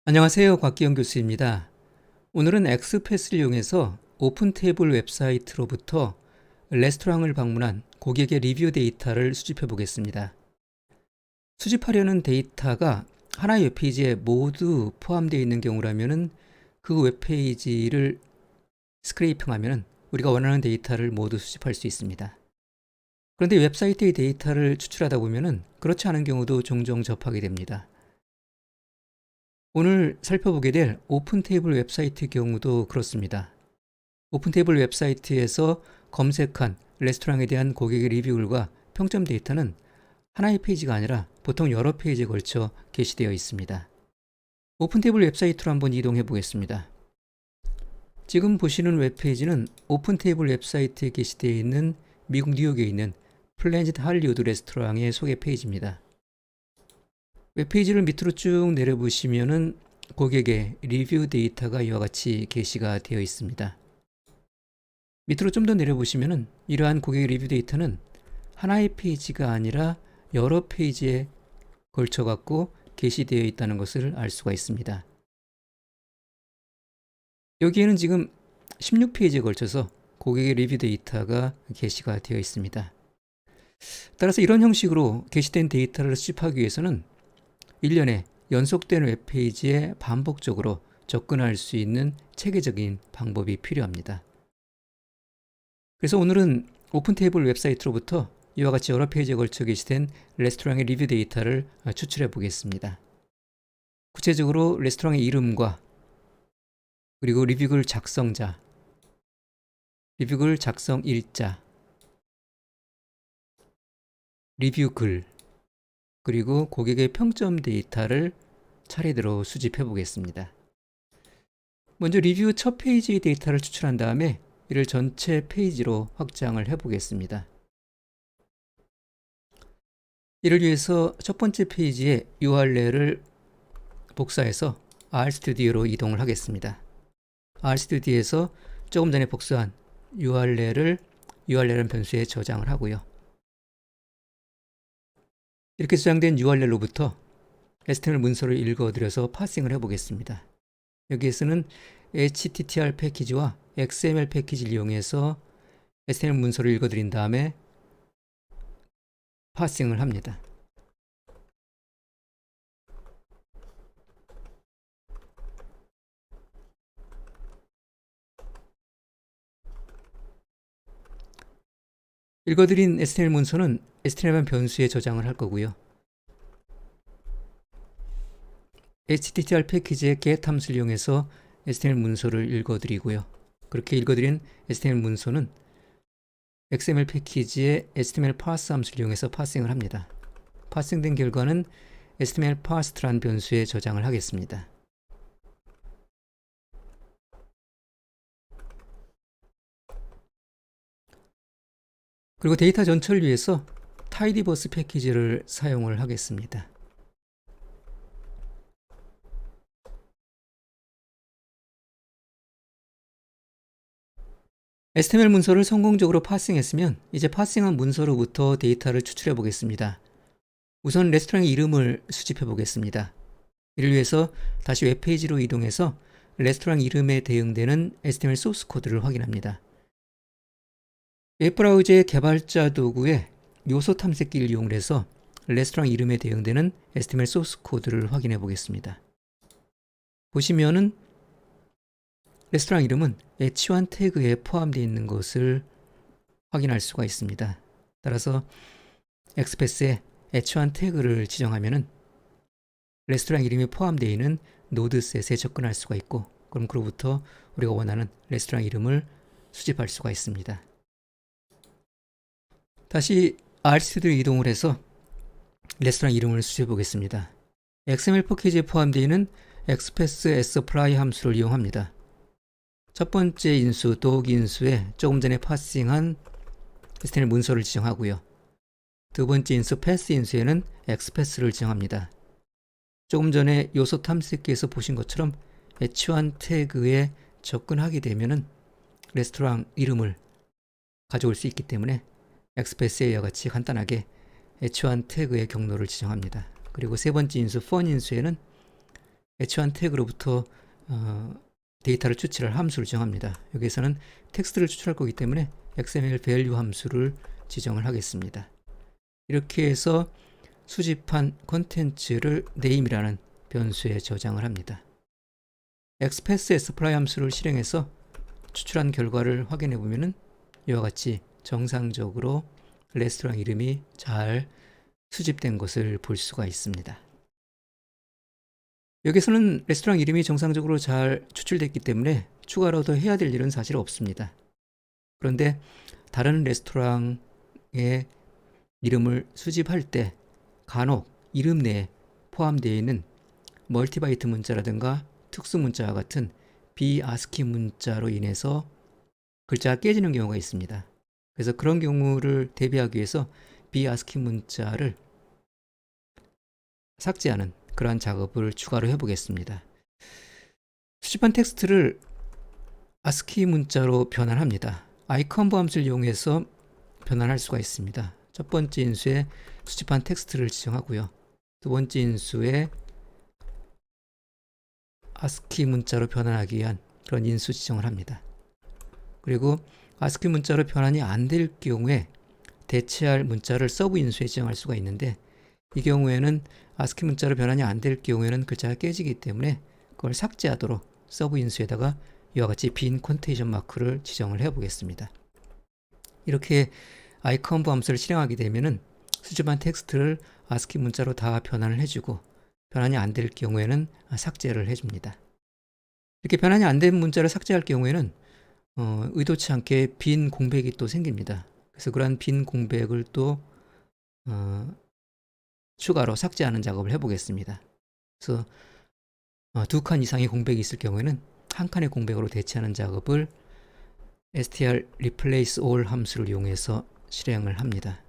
안녕하세요. 곽기영 교수입니다. 오늘은 엑스패스를 이용해서 오픈 테이블 웹사이트로부터 레스토랑을 방문한 고객의 리뷰 데이터를 수집해 보겠습니다. 수집하려는 데이터가 하나의 웹페이지에 모두 포함되어 있는 경우라면 그 웹페이지를 스크레이핑하면 우리가 원하는 데이터를 모두 수집할 수 있습니다. 그런데 웹사이트의 데이터를 추출하다 보면 그렇지 않은 경우도 종종 접하게 됩니다. 오늘 살펴보게 될 오픈테이블 웹사이트의 경우도 그렇습니다. 오픈테이블 웹사이트에서 검색한 레스토랑에 대한 고객의 리뷰글과 평점 데이터는 하나의 페이지가 아니라 보통 여러 페이지에 걸쳐 게시되어 있습니다. 오픈테이블 웹사이트로 한번 이동해 보겠습니다. 지금 보시는 웹페이지는 오픈테이블 웹사이트에 게시되어 있는 미국 뉴욕에 있는 플래닛 할리우드 레스토랑의 소개 페이지입니다. 웹페이지를 밑으로 쭉 내려보시면은 고객의 리뷰 데이터가 이와 같이 게시가 되어 있습니다. 밑으로 좀 더 내려보시면은 이러한 고객의 리뷰 데이터는 하나의 페이지가 아니라 여러 페이지에 걸쳐 갖고 게시되어 있다는 것을 알 수가 있습니다. 여기에는 지금 16페이지에 걸쳐서 고객의 리뷰 데이터가 게시가 되어 있습니다. 따라서 이런 형식으로 게시된 데이터를 수집하기 위해서는 일련의 연속된 웹페이지에 반복적으로 접근할 수 있는 체계적인 방법이 필요합니다. 그래서 오늘은 오픈테이블 웹사이트로부터 이와 같이 여러 페이지에 걸쳐 게시된 레스토랑의 리뷰 데이터를 추출해 보겠습니다. 구체적으로 레스토랑의 이름과 그리고 리뷰글 작성자, 리뷰글 작성 일자, 리뷰글, 그리고 고객의 평점 데이터를 차례대로 수집해 보겠습니다. 먼저 리뷰 첫 페이지의 데이터를 추출한 다음에 이를 전체 페이지로 확장을 해 보겠습니다. 이를 위해서 첫 번째 페이지에 URL을 복사해서 RStudi오로 이동을 하겠습니다. RStudio에서 조금 전에 복사한 URL은 변수에 저장을 하고요. 이렇게 저장된 URL로부터 HTML 문서를 읽어드려서 파싱을 해보겠습니다. 여기에서는 HTTR 패키지와 XML 패키지를 이용해서 HTML 문서를 읽어드린 다음에 파싱을 합니다. 읽어드린 HTML 문서는 HTML 변수에 저장을 할 거고요. HTTR 패키지의 get 함수를 이용해서 HTML 문서를 읽어드리고요. 그렇게 읽어드린 HTML 문서는 XML 패키지의 HTML parse 함수를 이용해서 파싱을 합니다. 파싱된 결과는 HTML parsed라는 변수에 저장을 하겠습니다. 그리고 데이터 전처를 위해서 tidyverse 패키지를 사용을 하겠습니다. HTML 문서를 성공적으로 파싱했으면 이제 파싱한 문서로부터 데이터를 추출해 보겠습니다. 우선 레스토랑의 이름을 수집해 보겠습니다. 이를 위해서 다시 웹페이지로 이동해서 레스토랑 이름에 대응되는 HTML 소스 코드를 확인합니다. 웹브라우저의 개발자 도구에 요소 탐색기를 이용해서 레스토랑 이름에 대응되는 HTML 소스 코드를 확인해 보겠습니다. 보시면은 레스토랑 이름은 h1 태그에 포함되어 있는 것을 확인할 수가 있습니다. 따라서 엑스패스에 h1 태그를 지정하면은 레스토랑 이름이 포함되어 있는 노드셋에 접근할 수가 있고, 그럼 그로부터 우리가 원하는 레스토랑 이름을 수집할 수가 있습니다. 다시 RStudio 이동을 해서 레스토랑 이름을 수집해 보겠습니다. XML 패키지에 포함되어 있는 express sapply 함수를 이용합니다. 첫 번째 인수, dog 인수에 조금 전에 파싱한 HTML 문서를 지정하고요. 두 번째 인수, pass 인수에는 xpass를 지정합니다. 조금 전에 요소 탐색기에서 보신 것처럼 h1 태그에 접근하게 되면은 레스토랑 이름을 가져올 수 있기 때문에 xpass에 이와 같이 간단하게 h1 태그의 경로를 지정합니다. 그리고 세 번째 인수, fun 인수에는 H1 태그로부터 데이터를 추출할 함수를 정합니다. 여기에서는 텍스트를 추출할 거기 때문에 XML value 함수를 지정을 하겠습니다. 이렇게 해서 수집한 콘텐츠를 name이라는 변수에 저장을 합니다. xpath apply 함수를 실행해서 추출한 결과를 확인해 보면은 이와 같이 정상적으로 레스토랑 이름이 잘 수집된 것을 볼 수가 있습니다. 여기서는 레스토랑 이름이 정상적으로 잘 추출됐기 때문에 추가로 더 해야 될 일은 사실 없습니다. 그런데 다른 레스토랑의 이름을 수집할 때 간혹 이름 내에 포함되어 있는 멀티바이트 문자라든가 특수 문자와 같은 비아스키 문자로 인해서 글자가 깨지는 경우가 있습니다. 그래서 그런 경우를 대비하기 위해서 비아스키 문자를 삭제하는 그러한 작업을 추가로 해보겠습니다. 수집한 텍스트를 아스키 문자로 변환합니다. 아이컨브 함수를 이용해서 변환할 수가 있습니다. 첫 번째 인수에 수집한 텍스트를 지정하고요. 두 번째 인수에 아스키 문자로 변환하기 위한 그런 인수 지정을 합니다. 그리고 아스키 문자로 변환이 안 될 경우에 대체할 문자를 서브 인수에 지정할 수가 있는데 이 경우에는 아스키 문자로 변환이 안 될 경우에는 글자가 깨지기 때문에 그걸 삭제하도록 서브 인수에다가 이와 같이 빈 콘테이션 마크를 지정을 해 보겠습니다. 이렇게 아이컨브 함수를 실행하게 되면은 수집한 텍스트를 아스키 문자로 다 변환을 해주고 변환이 안 될 경우에는 삭제를 해줍니다. 이렇게 변환이 안 된 문자를 삭제할 경우에는 의도치 않게 빈 공백이 또 생깁니다. 그래서 그러한 빈 공백을 또 추가로 삭제하는 작업을 해보겠습니다. 그래서 두 칸 이상의 공백이 있을 경우에는 한 칸의 공백으로 대체하는 작업을 str replace all 함수를 이용해서 실행을 합니다.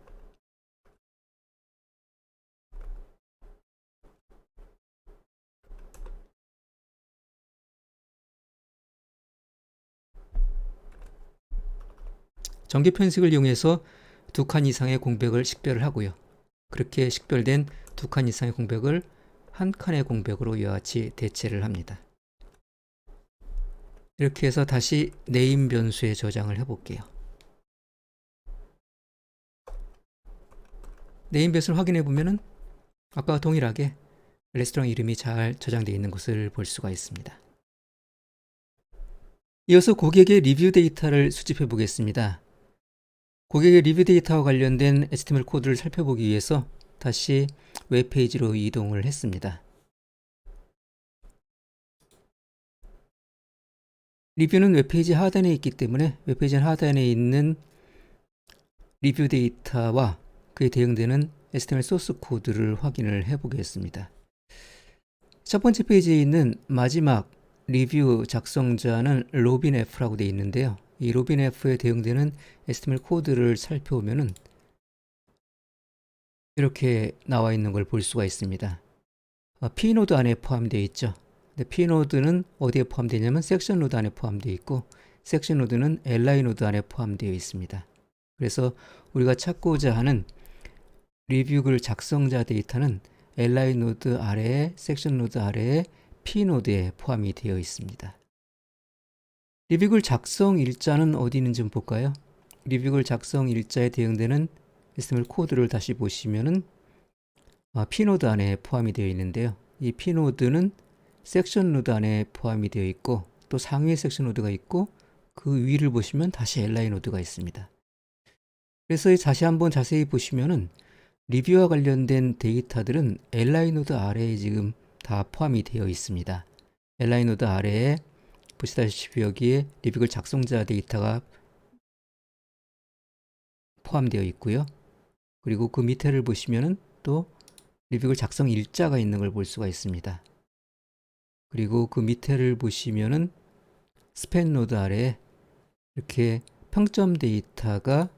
전개 편식을 이용해서 두 칸 이상의 공백을 식별을 하고요. 그렇게 식별된 두 칸 이상의 공백을 한 칸의 공백으로 이와 같이 대체를 합니다. 이렇게 해서 다시 name 변수에 저장을 해볼게요. name 변수를 확인해 보면은 아까와 동일하게 레스토랑 이름이 잘 저장되어 있는 것을 볼 수가 있습니다. 이어서 고객의 리뷰 데이터를 수집해 보겠습니다. 고객의 리뷰 데이터와 관련된 HTML 코드를 살펴보기 위해서 다시 웹페이지로 이동을 했습니다. 리뷰는 웹페이지 하단에 있기 때문에 웹페이지 하단에 있는 리뷰 데이터와 그에 대응되는 HTML 소스 코드를 확인을 해 보겠습니다. 첫 번째 페이지에 있는 마지막 리뷰 작성자는 로빈F라고 되어 있는데요. 이 로빈F에 대응되는 HTML 코드를 살펴보면은 이렇게 나와 있는 걸 볼 수가 있습니다. P노드 안에 포함되어 있죠. 근데 P노드는 어디에 포함되어 있냐면 섹션 노드 안에 포함되어 있고 섹션 노드는 li 노드 안에 포함되어 있습니다. 그래서 우리가 찾고자 하는 리뷰글 작성자 데이터는 li 노드 아래에 섹션 노드 아래에 P노드에 포함이 되어 있습니다. 리뷰글 작성 일자는 어디 있는지 좀 볼까요? 리뷰글 작성 일자에 대응되는 HTML 코드를 다시 보시면은 P노드 안에 포함이 되어 있는데요. 이 P노드는 섹션 노드 안에 포함이 되어 있고 또 상위에 섹션 노드가 있고 그 위를 보시면 다시 li 노드가 있습니다. 그래서 다시 한번 자세히 보시면은 리뷰와 관련된 데이터들은 li 노드 아래에 지금 다 포함이 되어 있습니다. li 노드 아래에 보시다시피 여기에 리뷰글 작성자 데이터가 포함되어 있고요. 그리고 그 밑에를 보시면은 또 리뷰글 작성 일자가 있는 걸 볼 수가 있습니다. 그리고 그 밑에를 보시면은 스팬 노드 아래에 이렇게 평점 데이터가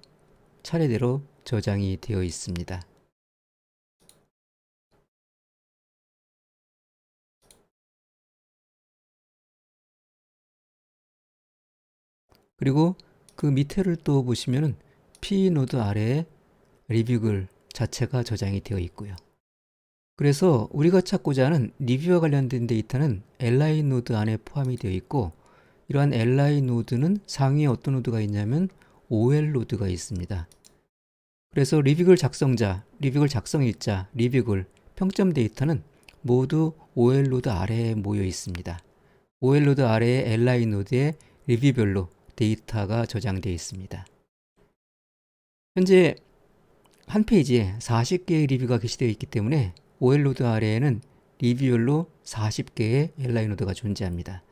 차례대로 저장이 되어 있습니다. 그리고 그 밑에를 또 보시면은 P 노드 아래에 리뷰글 자체가 저장이 되어 있고요. 그래서 우리가 찾고자 하는 리뷰와 관련된 데이터는 li 노드 안에 포함이 되어 있고, 이러한 li 노드는 상위에 어떤 노드가 있냐면 ol 노드가 있습니다. 그래서 리뷰글 작성자, 리뷰글 작성일자, 리뷰글, 평점 데이터는 모두 ol 노드 아래에 모여 있습니다. ol 노드 아래에 li 노드에 리뷰별로 데이터가 저장되어 있습니다. 현재 한 페이지에 40개의 리뷰가 게시되어 있기 때문에 ol 노드 아래에는 리뷰별로 40개의 li 노드가 존재합니다.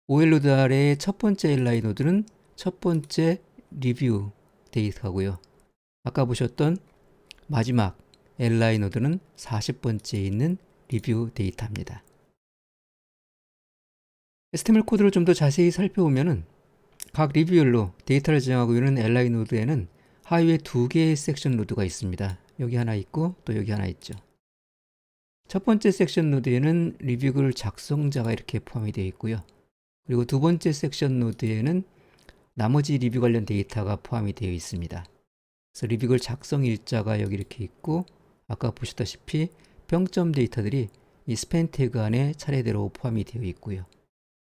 ol 노드 아래의 첫 번째 li 노드는 첫 번째 리뷰 데이터고요. 아까 보셨던 마지막 li 노드는 40번째에 있는 리뷰 데이터입니다. HTML 코드를 좀 더 자세히 살펴보면은 각 리뷰별로 데이터를 저장하고 있는 li 노드에는 하위에 두 개의 섹션 노드가 있습니다. 여기 하나 있고 또 여기 하나 있죠. 첫 번째 섹션 노드에는 리뷰글 작성자가 이렇게 포함이 되어 있고요. 그리고 두 번째 섹션 노드에는 나머지 리뷰 관련 데이터가 포함이 되어 있습니다. 그래서 리뷰글 작성 일자가 여기 이렇게 있고, 아까 보셨다시피 평점 데이터들이 이 스팬 태그 안에 차례대로 포함이 되어 있고요.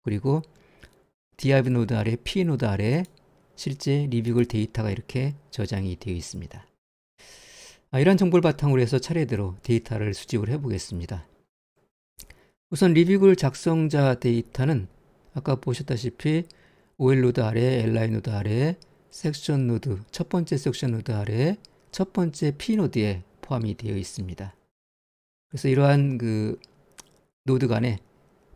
그리고 div 노드 아래, p 노드 아래에 실제 리뷰글 데이터가 이렇게 저장이 되어 있습니다. 이런 정보를 바탕으로 해서 차례대로 데이터를 수집을 해보겠습니다. 우선 리뷰글 작성자 데이터는 아까 보셨다시피 ol 노드 아래, li 노드 아래, 섹션 노드, 첫 번째 섹션 노드 아래, 첫 번째 p 노드에 포함이 되어 있습니다. 그래서 이러한 그 노드 간의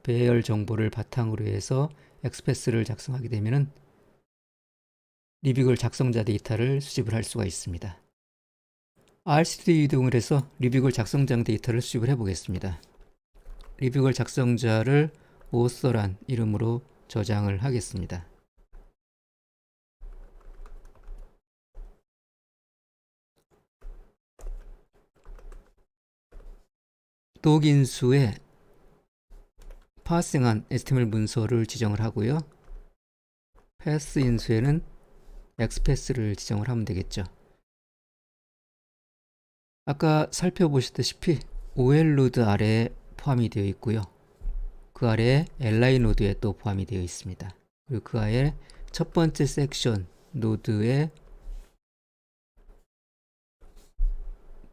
배열 정보를 바탕으로 해서 엑스패스를 작성하게 되면은 리뷰글 작성자 데이터를 수집을 할 수가 있습니다. rcd 이동을 해서 리뷰글 작성자 데이터를 수집을 해보겠습니다. 리뷰글 작성자를 author란 이름으로 저장을 하겠습니다. 독 인수에 파싱한 HTML 문서를 지정을 하고요. 패스 인수에는 엑스패스를 지정을 하면 되겠죠. 아까 살펴보셨다시피 ol 노드 아래에 포함이 되어 있고요. 그 아래에 li 노드에 또 포함이 되어 있습니다. 그리고 그 아래에 첫 번째 섹션 노드에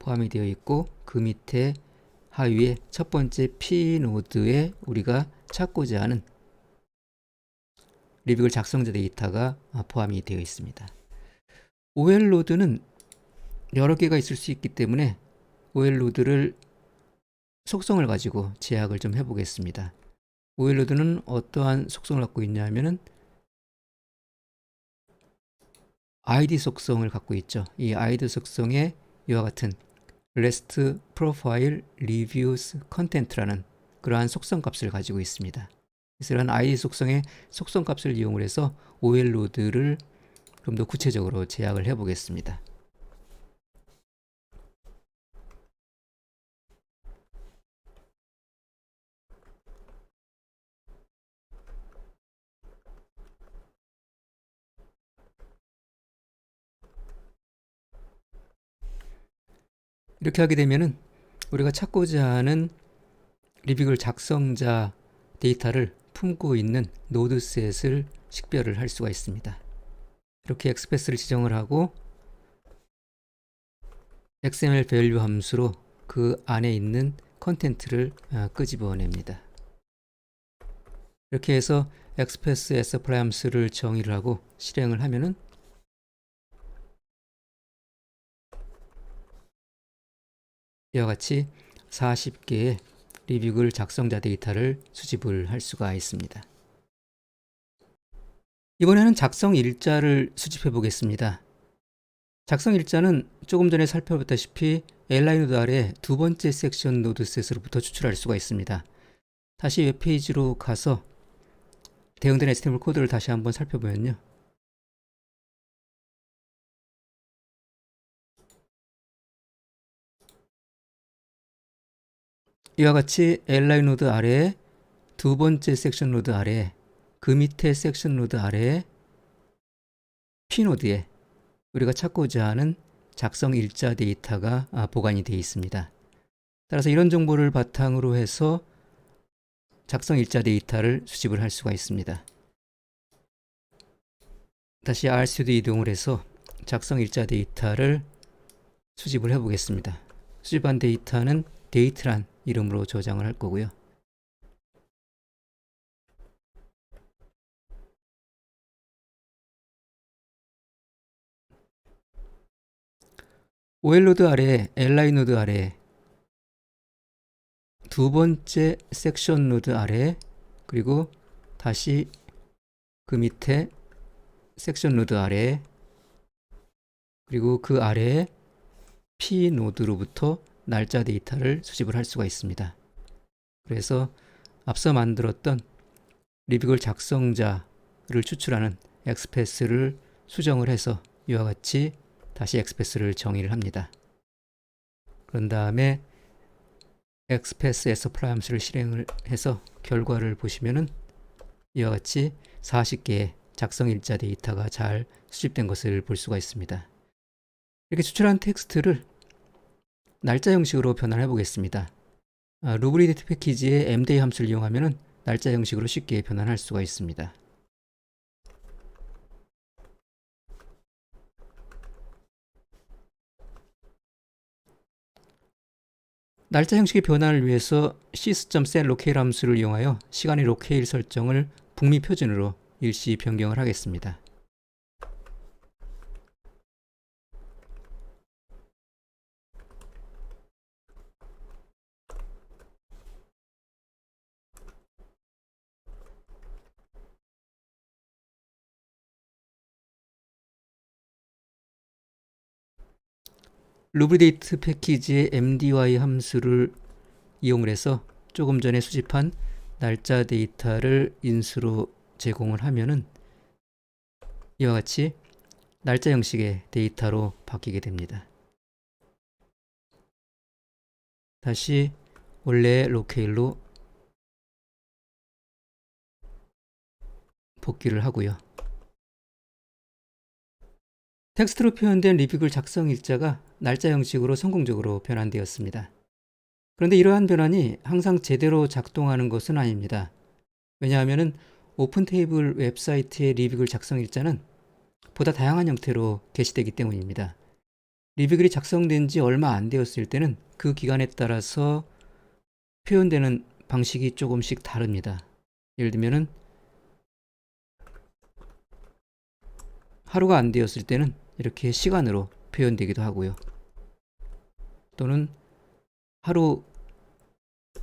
포함이 되어 있고, 그 밑에 하위에 첫 번째 p 노드에 우리가 찾고자 하는 리뷰글 작성자 데이터가 포함이 되어 있습니다. ol 노드는 여러 개가 있을 수 있기 때문에 ol 노드를 속성을 가지고 제약을 좀 해보겠습니다. ol 노드는 어떠한 속성을 갖고 있냐면은 id 속성을 갖고 있죠. 이 id 속성에 이와 같은 REST Profile Reviews Content라는 그러한 속성 값을 가지고 있습니다. 그래서 이런 id 속성의 속성 값을 이용을 해서 ol 노드를 좀 더 구체적으로 제약을 해보겠습니다. 이렇게 하게 되면은 우리가 찾고자 하는 리뷰글 작성자 데이터를 품고 있는 노드셋을 식별을 할 수가 있습니다. 이렇게 엑스패스를 지정을 하고 XML 밸류 함수로 그 안에 있는 컨텐트를 끄집어냅니다. 이렇게 해서 엑스패스 apply 함수를 정의를 하고 실행을 하면은 이와 같이 40개의 리뷰글 작성자 데이터를 수집을 할 수가 있습니다. 이번에는 작성 일자를 수집해 보겠습니다. 작성 일자는 조금 전에 살펴봤다시피 li 노드 아래 두 번째 섹션 노드셋으로부터 추출할 수가 있습니다. 다시 웹페이지로 가서 대응된 HTML 코드를 다시 한번 살펴보면요. 이와 같이 li 노드 아래에 두 번째 섹션 노드 아래에 그 밑에 섹션 노드 아래에 p 노드에 우리가 찾고자 하는 작성 일자 데이터가 보관이 되어 있습니다. 따라서 이런 정보를 바탕으로 해서 작성 일자 데이터를 수집을 할 수가 있습니다. 다시 RStudio 이동을 해서 작성 일자 데이터를 수집을 해 보겠습니다. 수집한 데이터는 date란 이름으로 저장을 할 거고요. OL노드 아래에 li 노드 아래에 두 번째 섹션 노드 아래에 그리고 다시 그 밑에 섹션 노드 아래에 그리고 그 아래에 p 노드로부터 날짜 데이터를 수집을 할 수가 있습니다. 그래서 앞서 만들었던 리뷰글 작성자를 추출하는 엑스패스를 수정을 해서 이와 같이 다시 엑스패스를 정의를 합니다. 그런 다음에 엑스패스 애서플라이 함수를 실행을 해서 결과를 보시면은 이와 같이 40개의 작성 일자 데이터가 잘 수집된 것을 볼 수가 있습니다. 이렇게 추출한 텍스트를 날짜 형식으로 변환해 보겠습니다. 루브리데이트 패키지의 mday 함수를 이용하면 날짜 형식으로 쉽게 변환할 수가 있습니다. 날짜 형식의 변환을 위해서 sys.setLocale 함수를 이용하여 시간의 로케일 설정을 북미 표준으로 일시 변경을 하겠습니다. 루브리데이트 패키지의 mdy 함수를 이용을 해서 조금 전에 수집한 날짜 데이터를 인수로 제공을 하면은 이와 같이 날짜 형식의 데이터로 바뀌게 됩니다. 다시 원래의 로케일로 복귀를 하고요. 텍스트로 표현된 리뷰글 작성 일자가 날짜 형식으로 성공적으로 변환되었습니다. 그런데 이러한 변환이 항상 제대로 작동하는 것은 아닙니다. 왜냐하면 오픈 테이블 웹사이트의 리뷰글 작성 일자는 보다 다양한 형태로 게시되기 때문입니다. 리뷰글이 작성된 지 얼마 안 되었을 때는 그 기간에 따라서 표현되는 방식이 조금씩 다릅니다. 예를 들면은 하루가 안 되었을 때는 이렇게 시간으로 표현되기도 하고요. 또는 하루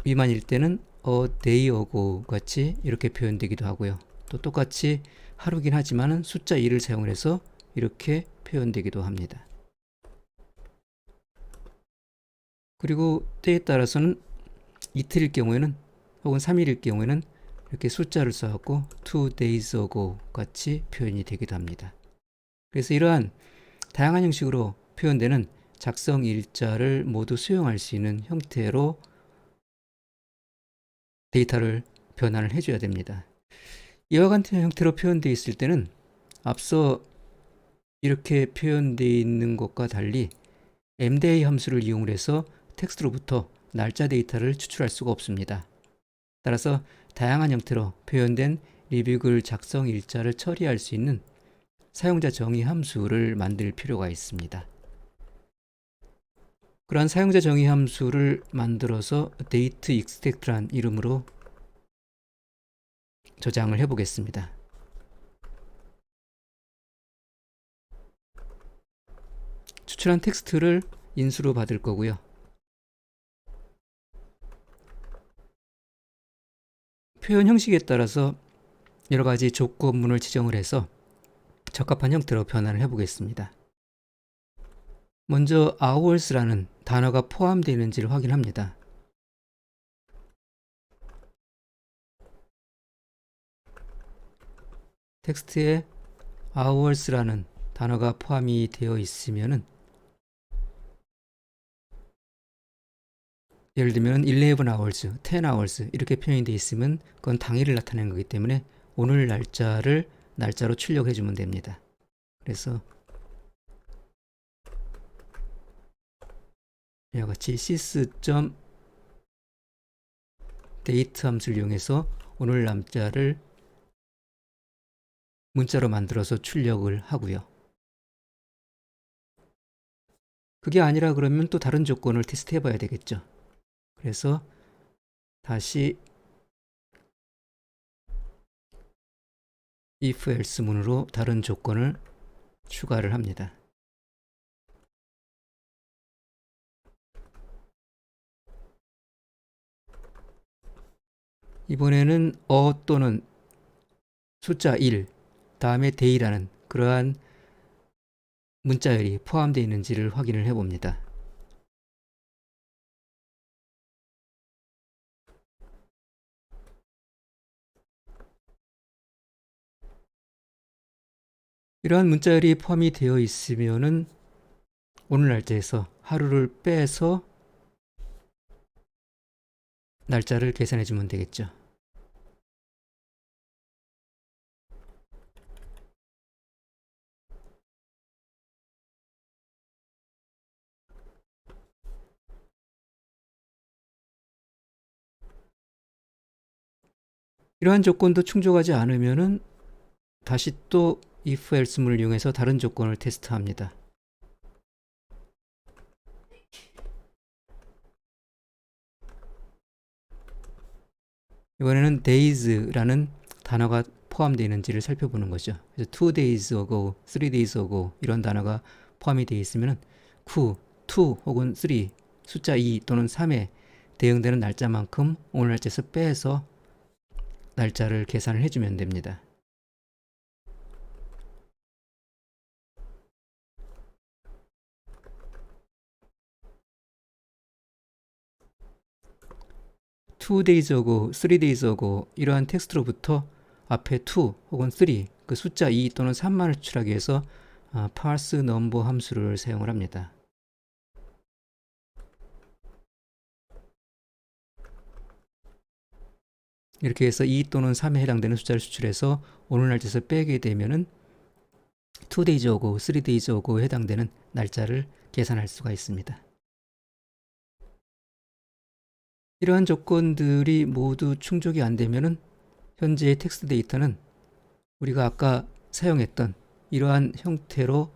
미만일 때는 a day ago 같이 이렇게 표현되기도 하고요. 또 똑같이 하루긴 하지만 숫자 2를 사용을 해서 이렇게 표현되기도 합니다. 그리고 때에 따라서는 이틀일 경우에는 혹은 3일일 경우에는 이렇게 숫자를 써갖고 2 days ago 같이 표현이 되기도 합니다. 그래서 이러한 다양한 형식으로 표현되는 작성 일자를 모두 수용할 수 있는 형태로 데이터를 변환을 해줘야 됩니다. 이와 같은 형태로 표현되어 있을 때는 앞서 이렇게 표현되어 있는 것과 달리 mday 함수를 이용을 해서 텍스트로부터 날짜 데이터를 추출할 수가 없습니다. 따라서 다양한 형태로 표현된 리뷰글 작성 일자를 처리할 수 있는 사용자 정의 함수를 만들 필요가 있습니다. 그러한 사용자 정의 함수를 만들어서 dateExtract란 이름으로 저장을 해 보겠습니다. 추출한 텍스트를 인수로 받을 거고요. 표현 형식에 따라서 여러 가지 조건문을 지정을 해서 적합한 형태로 변환을 해 보겠습니다. 먼저 hours라는 단어가 포함되어 있는지를 확인합니다. 텍스트에 hours라는 단어가 포함이 되어 있으면은 예를 들면 11 hours, 10 hours 이렇게 표현이 되어 있으면 그건 당일을 나타내는 거기 때문에 오늘 날짜를 날짜로 출력해 주면 됩니다. 그래서 이와 같이 sys.set 데이트 함수를 이용해서 오늘 날짜를 문자로 만들어서 출력을 하고요. 그게 아니라 그러면 또 다른 조건을 테스트해 봐야 되겠죠. 그래서 다시 if else 문으로 다른 조건을 추가를 합니다. 이번에는 또는 숫자 1 다음에 day라는 그러한 문자열이 포함되어 있는지를 확인을 해 봅니다. 이러한 문자열이 포함이 되어 있으면은 오늘 날짜에서 하루를 빼서 날짜를 계산해 주면 되겠죠. 이러한 조건도 충족하지 않으면은 다시 또 if else 문을 이용해서 다른 조건을 테스트합니다. 이번에는 days라는 단어가 포함되어 있는지를 살펴보는 거죠. 그래서 2 days ago, 3 days ago 이런 단어가 포함이 되어 있으면 2 혹은 3 숫자 2 또는 3에 대응되는 날짜만큼 오늘 날짜에서 빼서 날짜를 계산을 해주면 됩니다. two days ago, 3 days ago 이러한 텍스트로부터 앞에 2 혹은 3 그 숫자 2 또는 3만을 추출하기 위해서 parse number 함수를 사용을 합니다. 이렇게 해서 2 또는 3에 해당되는 숫자를 추출해서 오늘 날짜에서 빼게 되면은 2 days ago, 3 days ago에 해당되는 날짜를 계산할 수가 있습니다. 이러한 조건들이 모두 충족이 안 되면은 현재의 텍스트 데이터는 우리가 아까 사용했던 이러한 형태로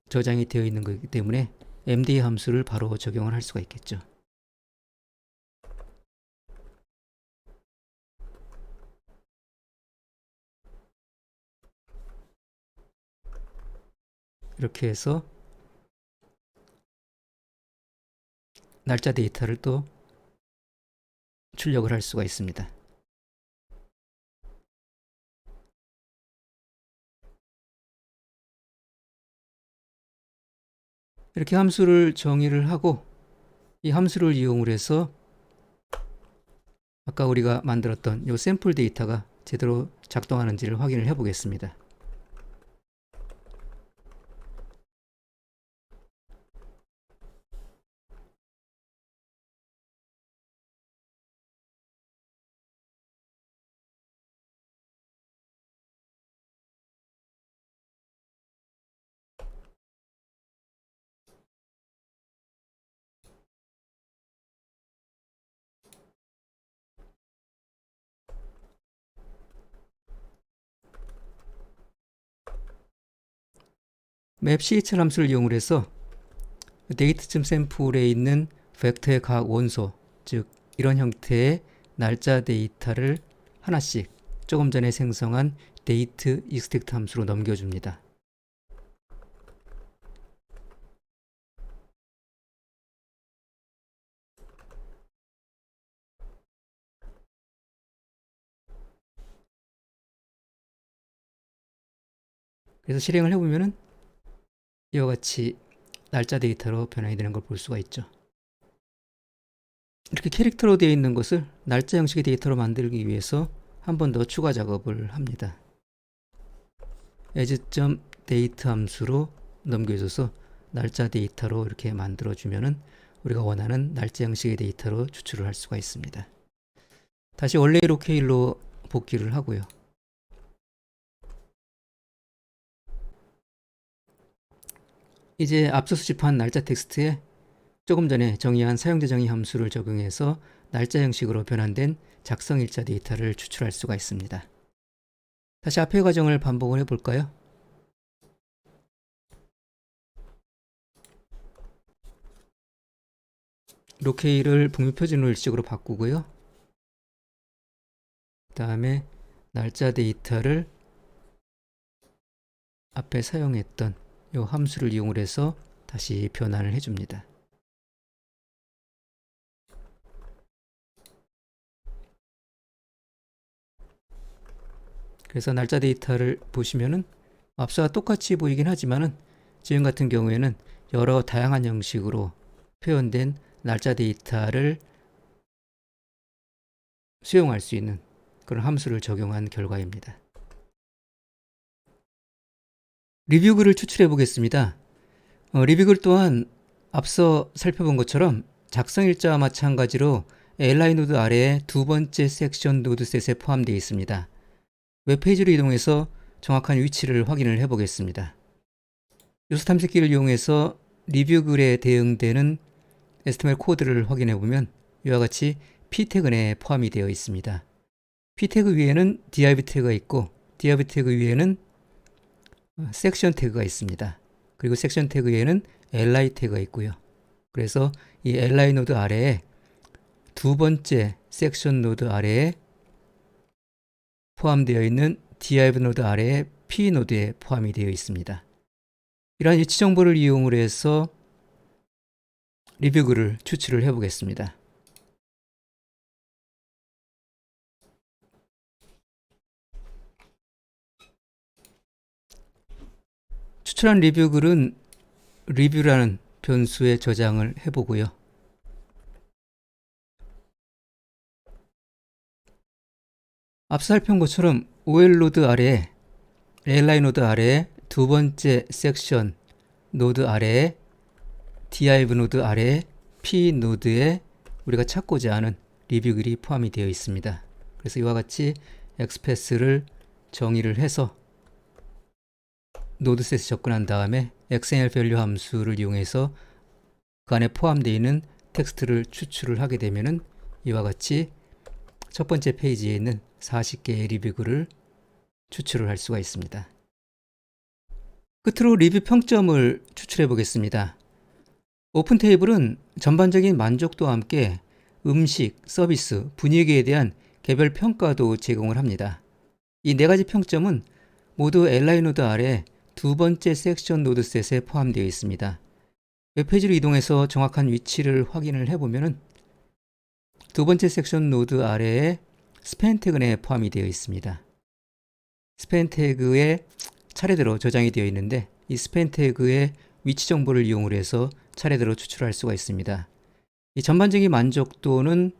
저장이 되어 있는 거기 때문에 MD 함수를 바로 적용을 할 수가 있겠죠. 이렇게 해서 날짜 데이터를 또 출력을 할 수가 있습니다. 이렇게 함수를 정의를 하고 이 함수를 이용을 해서 아까 우리가 만들었던 이 샘플 데이터가 제대로 작동하는지를 확인을 해 보겠습니다. mapch 함수를 이용을 해서 데이트.샘플에 있는 벡터의 각 원소, 즉 이런 형태의 날짜 데이터를 하나씩 조금 전에 생성한 데이트 extract 함수로 넘겨줍니다. 그래서 실행을 해보면은 이와 같이 날짜 데이터로 변환이 되는 걸 볼 수가 있죠. 이렇게 캐릭터로 되어 있는 것을 날짜 형식의 데이터로 만들기 위해서 한 번 더 추가 작업을 합니다. as.date 함수로 넘겨줘서 날짜 데이터로 이렇게 만들어주면은 우리가 원하는 날짜 형식의 데이터로 추출을 할 수가 있습니다. 다시 원래 로케일로 복귀를 하고요. 이제 앞서 수집한 날짜 텍스트에 조금 전에 정의한 사용자 정의 함수를 적용해서 날짜 형식으로 변환된 작성일자 데이터를 추출할 수가 있습니다. 다시 앞의 과정을 반복을 해볼까요? 로케이를 북미 표준으로 일식으로 바꾸고요. 그 다음에 날짜 데이터를 앞에 사용했던 이 함수를 이용을 해서 다시 변환을 해줍니다. 그래서 날짜 데이터를 보시면은 앞서와 똑같이 보이긴 하지만은 지금 같은 경우에는 여러 다양한 형식으로 표현된 날짜 데이터를 수용할 수 있는 그런 함수를 적용한 결과입니다. 리뷰글을 추출해 보겠습니다. 리뷰글 또한 앞서 살펴본 것처럼 작성일자와 마찬가지로 li 노드 아래에 두 번째 섹션 노드셋에 포함되어 있습니다. 웹페이지로 이동해서 정확한 위치를 확인을 해 보겠습니다. 요소 탐색기를 이용해서 리뷰글에 대응되는 HTML 코드를 확인해 보면 이와 같이 p 태그 내에 포함이 되어 있습니다. p 태그 위에는 div 태그가 있고 div 태그 위에는 섹션 태그가 있습니다. 그리고 섹션 태그 위에는 li 태그가 있고요. 그래서 이 li 노드 아래에 두 번째 섹션 노드 아래에 포함되어 있는 div 노드 아래에 p 노드에 포함이 되어 있습니다. 이러한 위치 정보를 이용을 해서 리뷰글을 추출을 해 보겠습니다. 추출한 리뷰글은 리뷰라는 변수에 저장을 해보고요. 앞서 살펴본 것처럼 OL 노드 아래에 li 노드 아래에 두 번째 섹션 노드 아래에 div 노드 아래에 p 노드에 우리가 찾고자 하는 리뷰글이 포함이 되어 있습니다. 그래서 이와 같이 엑스패스를 정의를 해서 노드셋에 접근한 다음에 xml 밸류 함수를 이용해서 그 안에 포함되어 있는 텍스트를 추출을 하게 되면은 이와 같이 첫 번째 페이지에 있는 40개의 리뷰글을 추출을 할 수가 있습니다. 끝으로 리뷰 평점을 추출해 보겠습니다. 오픈 테이블은 전반적인 만족도와 함께 음식, 서비스, 분위기에 대한 개별 평가도 제공을 합니다. 이 네 가지 평점은 모두 li 노드 아래 두 번째 섹션 노드셋에 포함되어 있습니다. 웹페이지로 이동해서 정확한 위치를 확인을 해보면 두 번째 섹션 노드 아래에 스팬 태그 내에 포함이 되어 있습니다. 스팬 태그에 차례대로 저장이 되어 있는데 이 스팬 태그의 위치 정보를 이용을 해서 차례대로 추출할 수가 있습니다. 이 전반적인 만족도는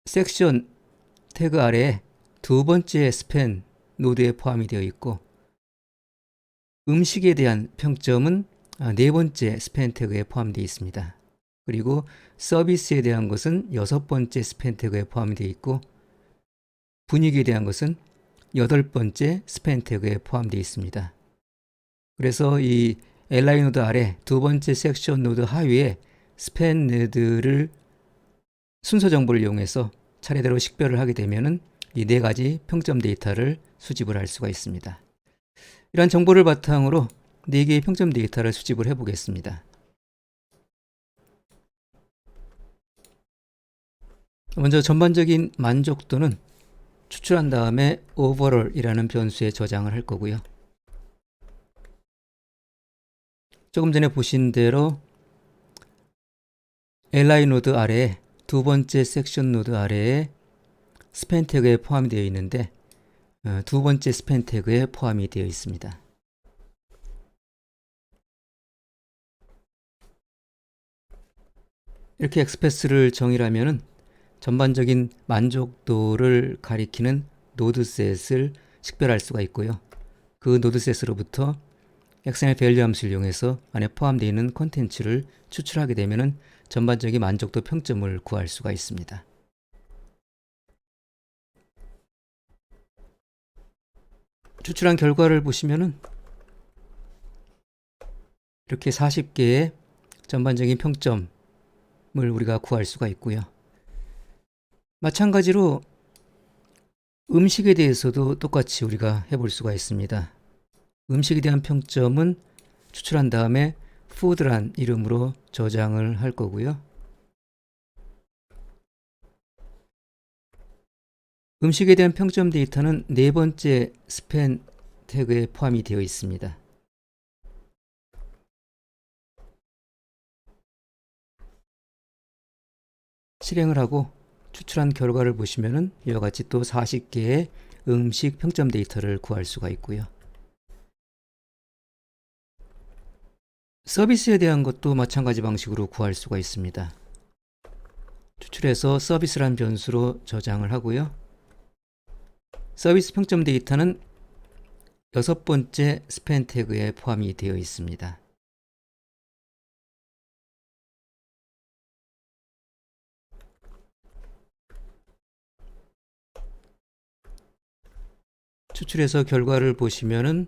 섹션 태그 아래에 두 번째 스팬 노드에 포함이 되어 있고 음식에 대한 평점은 네 번째 스팬 태그에 포함되어 있습니다. 그리고 서비스에 대한 것은 여섯 번째 스팬 태그에 포함이 되어 있고 분위기에 대한 것은 여덟 번째 스팬 태그에 포함되어 있습니다. 그래서 이 li 노드 아래 두 번째 섹션 노드 하위에 스팬 노드를 순서 정보를 이용해서 차례대로 식별을 하게 되면은 이 네 가지 평점 데이터를 수집을 할 수가 있습니다. 이러한 정보를 바탕으로 4개의 평점 데이터를 수집을 해 보겠습니다. 먼저 전반적인 만족도는 추출한 다음에 overall이라는 변수에 저장을 할 거고요. 조금 전에 보신 대로 li 노드 아래에 두 번째 섹션 노드 아래에 스팬 태그에 포함이 되어 있는데 두 번째 스팬 태그에 포함이 되어 있습니다. 이렇게 엑스패스를 정의를 하면은 전반적인 만족도를 가리키는 노드셋을 식별할 수가 있고요. 그 노드셋으로부터 XML 밸류 함수를 이용해서 안에 포함되어 있는 콘텐츠를 추출하게 되면은 전반적인 만족도 평점을 구할 수가 있습니다. 추출한 결과를 보시면은 이렇게 40개의 전반적인 평점을 우리가 구할 수가 있고요. 마찬가지로 음식에 대해서도 똑같이 우리가 해볼 수가 있습니다. 음식에 대한 평점은 추출한 다음에 food란 이름으로 저장을 할 거고요. 음식에 대한 평점 데이터는 네 번째 스팬 태그에 포함이 되어 있습니다. 실행을 하고 추출한 결과를 보시면은 이와 같이 또 40개의 음식 평점 데이터를 구할 수가 있고요. 서비스에 대한 것도 마찬가지 방식으로 구할 수가 있습니다. 추출해서 서비스란 변수로 저장을 하고요. 서비스 평점 데이터는 6번째 스팬 태그에 포함이 되어 있습니다. 추출해서 결과를 보시면은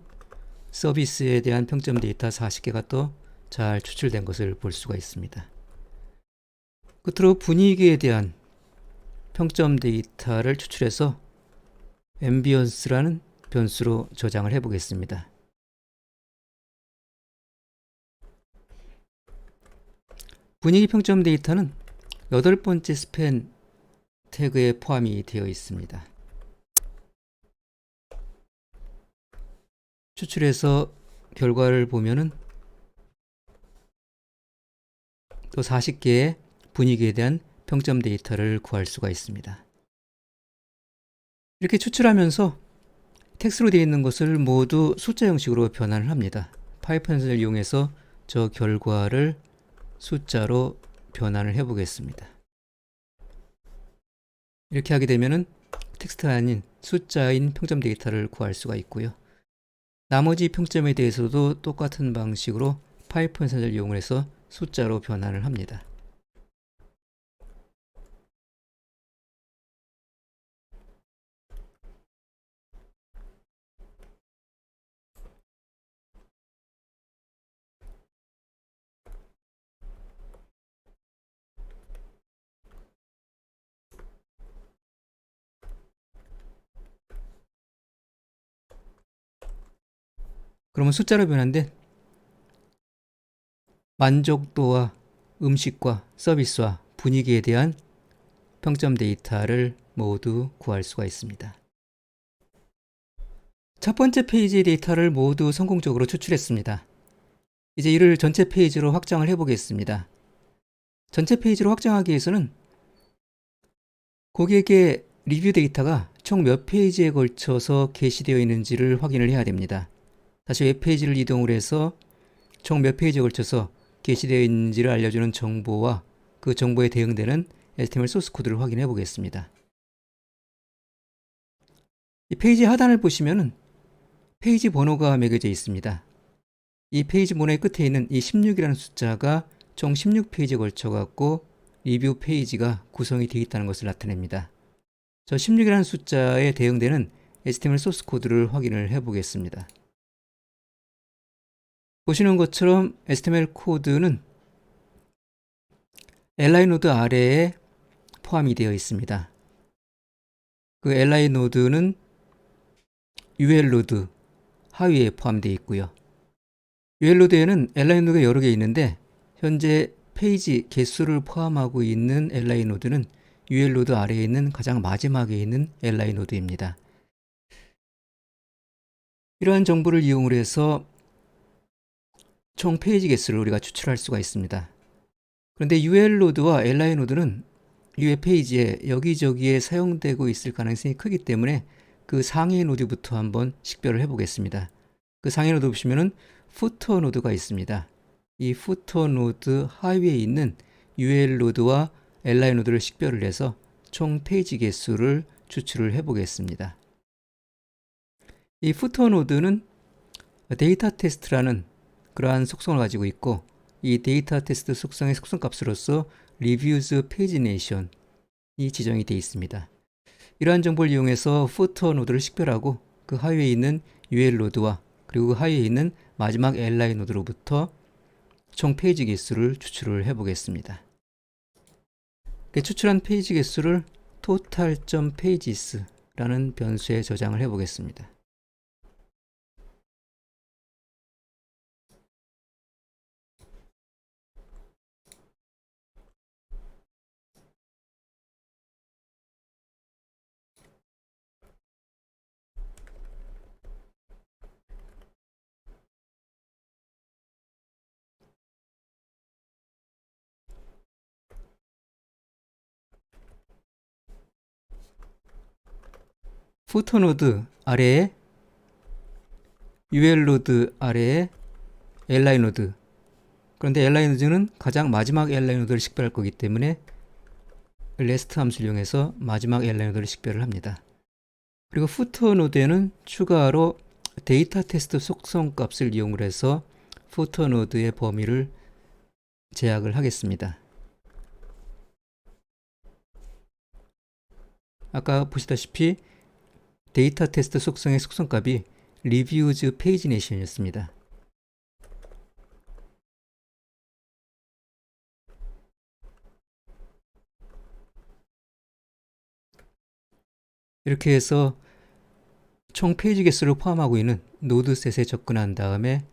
서비스에 대한 평점 데이터 40개가 또 잘 추출된 것을 볼 수가 있습니다. 끝으로 분위기에 대한 평점 데이터를 추출해서 앰비언스라는 변수로 저장을 해 보겠습니다. 분위기 평점 데이터는 8번째 스팬 태그에 포함이 되어 있습니다. 추출해서 결과를 보면은 또 40개의 분위기에 대한 평점 데이터를 구할 수가 있습니다. 이렇게 추출하면서 텍스트로 되어 있는 것을 모두 숫자 형식으로 변환을 합니다. 파이썬을 이용해서 저 결과를 숫자로 변환을 해 보겠습니다. 이렇게 하게 되면은 텍스트가 아닌 숫자인 평점 데이터를 구할 수가 있고요. 나머지 평점에 대해서도 똑같은 방식으로 파이썬을 이용해서 숫자로 변환을 합니다. 그러면 숫자로 변환된 만족도와 음식과 서비스와 분위기에 대한 평점 데이터를 모두 구할 수가 있습니다. 첫 번째 페이지의 데이터를 모두 성공적으로 추출했습니다. 이제 이를 전체 페이지로 확장을 해 보겠습니다. 전체 페이지로 확장하기 위해서는 고객의 리뷰 데이터가 총 몇 페이지에 걸쳐서 게시되어 있는지를 확인을 해야 됩니다. 다시 웹페이지를 이동을 해서 총 몇 페이지에 걸쳐서 게시되어 있는지를 알려주는 정보와 그 정보에 대응되는 HTML 소스 코드를 확인해 보겠습니다. 이 페이지 하단을 보시면은 페이지 번호가 매겨져 있습니다. 이 페이지 번호의 끝에 있는 이 16이라는 숫자가 총 16페이지에 걸쳐 갖고 리뷰 페이지가 구성이 되어 있다는 것을 나타냅니다. 저 16이라는 숫자에 대응되는 HTML 소스 코드를 확인을 해 보겠습니다. 보시는 것처럼 HTML 코드는 li 노드 아래에 포함이 되어 있습니다. 그 li 노드는 ul 노드 하위에 포함되어 있고요. ul 노드에는 li 노드가 여러 개 있는데 현재 페이지 개수를 포함하고 있는 li 노드는 ul 노드 아래에 있는 가장 마지막에 있는 li 노드입니다. 이러한 정보를 이용을 해서 총 페이지 개수를 우리가 추출할 수가 있습니다. 그런데 ul 노드와 li 노드는 이 웹페이지에 여기저기에 사용되고 있을 가능성이 크기 때문에 그 상위 노드부터 한번 식별을 해 보겠습니다. 그 상위 노드 보시면은 footer 노드가 있습니다. 이 footer 노드 하위에 있는 ul 노드와 li 노드를 식별을 해서 총 페이지 개수를 추출을 해 보겠습니다. 이 footer 노드는 데이터 테스트라는 그러한 속성을 가지고 있고 이 데이터 테스트 속성의 속성값으로서 reviews pagination 이 지정이 되어 있습니다. 이러한 정보를 이용해서 footer 노드를 식별하고 그 하위에 있는 ul 노드와 그리고 그 하위에 있는 마지막 li 노드로부터 총 페이지 개수를 추출을 해 보겠습니다. 추출한 페이지 개수를 total.pages라는 변수에 저장을 해 보겠습니다. 푸터노드 아래에 ul노드 아래에 li노드, 그런데 li노드는 가장 마지막 li노드를 식별할 거기 때문에 rest 함수를 이용해서 마지막 li노드를 식별을 합니다. 그리고 푸터노드에는 추가로 데이터 테스트 속성 값을 이용을 해서 푸터노드의 범위를 제약을 하겠습니다. 아까 보시다시피 데이터 테스트 속성의 속성값이 reviews pagination 이었습니다. 이렇게 해서 총 페이지 개수를 포함하고 있는 노드셋에 접근한 다음에